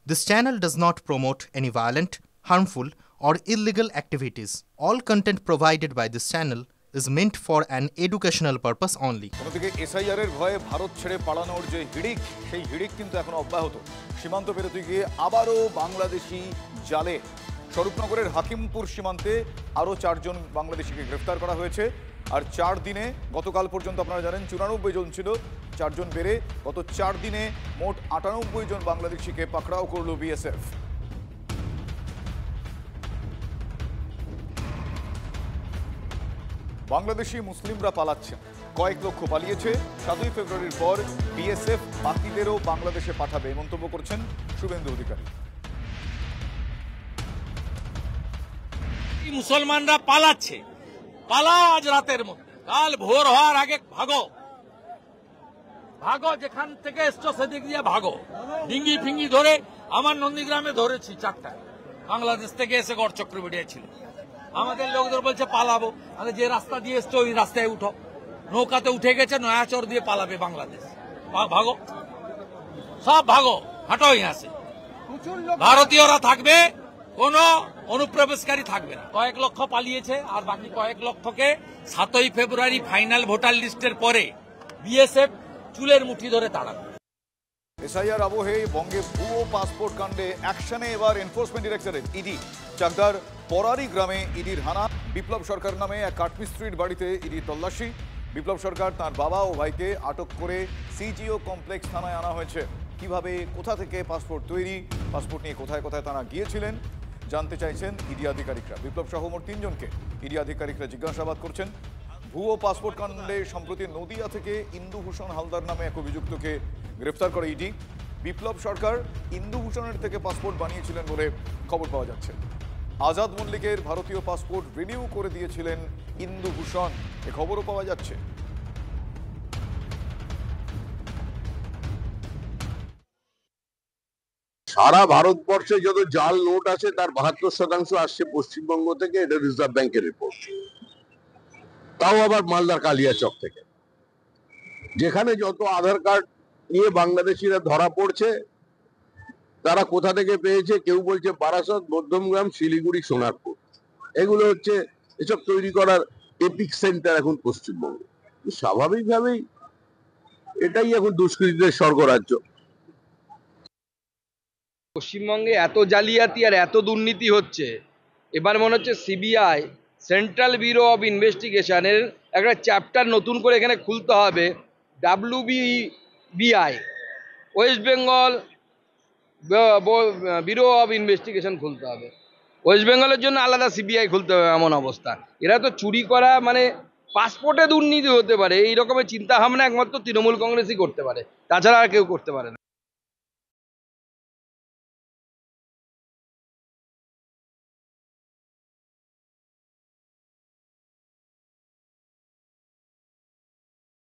This channel does not promote any violent, harmful, or illegal activities. All content provided by this channel is meant for an educational purpose only. অন্যদিকে SIR এর ভয়ে ভারত ছেড়ে পালানোর যে হিড়িক সেই হিড়িক কিন্তু এখনো অব্যাহত। সীমান্ত পেরোতে গিয়ে আবারও বাংলাদেশি জালে স্বরূপনগরের হাকিমপুর সীমান্তে আরও 4 জন বাংলাদেশিকে গ্রেফতার করা হয়েছে। আর 4 দিনে গতকাল পর্যন্ত আপনারা জানেন 94 জন ছিল, 4 জন বেড়ে গত 4 দিনে মোট 98 জন বাংলাদেশিকে পাকড়াও করল বিএসএফ। বাংলাদেশি মুসলিমরা পালাচ্ছেন, কয়েক লক্ষ পালিয়েছে। 7ই ফেব্রুয়ারির পর বিএসএফ বাকিদেরও বাংলাদেশে পাঠাবে মন্তব্য করছেন শুভেন্দু অধিকারী। মুসলমানরা পালাচ্ছে, পালাও আজ রাতের মধ্যে, কাল ভোর হওয়ার আগে ভাগো, ভাগো, যেখান থেকে এসছো সেদিক দিয়ে ভাগো। ডিঙ্গি ফিঙ্গি ধরে আমার নন্দীগ্রামে ধরেছি 4টা বাংলাদেশ থেকে এসে গড় চক্রবর্তী ছিল। আমাদের লোকদের বলছে পালাবো, আরে যে রাস্তা দিয়ে এসছো ওই রাস্তায় উঠো। নৌকাতে উঠে গেছে, নয়াচর দিয়ে পালাবে বাংলাদেশ। ভাগো, সব ভাগো, হাঁটো আসে। ভারতীয়রা থাকবে, কোন অনুপ্রবেশকারী থাকবে না। কয়েক লক্ষ পালিয়েছে, আর বাকি কয়েক লক্ষকে 7ই ফেব্রুয়ারি ফাইনাল ভোটার লিস্টের পরে বিএসএফ চুলের মুঠি ধরে তাড়াবে। এসআইআর আবহে বঙ্গে ভুয়ো পাসপোর্ট কাণ্ডে অ্যাকশনে এবার এনফোর্সমেন্ট ডিরেক্টরেট ইডি। চাকদার পরারি গ্রামে ইডির হানা। বিপ্লব সরকার নামে এক কাঠমিস্ত্রির বাড়িতে ইডির তল্লাশি। বিপ্লব সরকার তার বাবা ও ভাইকে আটক করে সিজিও কমপ্লেক্স থানায় আনা হয়েছে। কিভাবে, কোথা থেকে পাসপোর্ট তৈরি, পাসপোর্ট নিয়ে কোথায় কোথায় তারা গিয়েছিলেন জানতে চাইছেন ইডি আধিকারিকরা। বিপ্লব সহ মোট 3 জনকে ইডি আধিকারিকরা জিজ্ঞাসাবাদ করছেন। ভুয়ো পাসপোর্ট কাণ্ডে সম্প্রতি নদিয়া থেকে ইন্দুভূষণ হালদার নামে এক অভিযুক্তকে গ্রেফতার করে ইডি। বিপ্লব সরকার ইন্দুভূষণের থেকে পাসপোর্ট বানিয়েছিলেন বলে খবর পাওয়া যাচ্ছে। আজাদ মল্লিকের ভারতীয় পাসপোর্ট রিনিউ করে দিয়েছিলেন ইন্দুভূষণ, এ খবরও পাওয়া যাচ্ছে। সারা ভারতবর্ষে যত জাল নোট আছে তার 72% আসছে পশ্চিমবঙ্গ থেকে। এটা রিজার্ভ ব্যাংকের রিপোর্ট, তাও আবার মালদার কালিয়াচক থেকে। যেখানে যত আধার কার্ড নিয়ে বাংলাদেশিরা ধরা পড়ছে, তারা কোথা থেকে পেয়েছে, কেউ বলছে বারাসত, মধ্যমগ্রাম, শিলিগুড়ি, সোনারপুর। এগুলো হচ্ছে এসব তৈরি করার এপিক সেন্টার এখন পশ্চিমবঙ্গ। স্বাভাবিকভাবেই এটাই এখন দুষ্কৃতীদের স্বর্গরাজ্য। পশ্চিমবঙ্গে এত জালিয়াতি আর এত দুর্নীতি হচ্ছে, এবার মনে হচ্ছে সিবিআই, সেন্ট্রাল ব্যুরো অফ ইনভেস্টিগেশনের একটা চ্যাপ্টার নতুন করে এখানে খুলতে হবে। WBI, West Bengal bureau of investigation খুলতে হবে। ওয়েস্ট বেঙ্গলের জন্য আলাদা সিবিআই খুলতে হবে। এমন অবস্থা, এরা তো চুরি করা মানে পাসপোর্টে দুর্নীতি হতে পারে, এই রকমের চিন্তা ভাবনা একমাত্র তৃণমূল কংগ্রেসই করতে পারে, তাছাড়া আর কেউ করতে পারে না।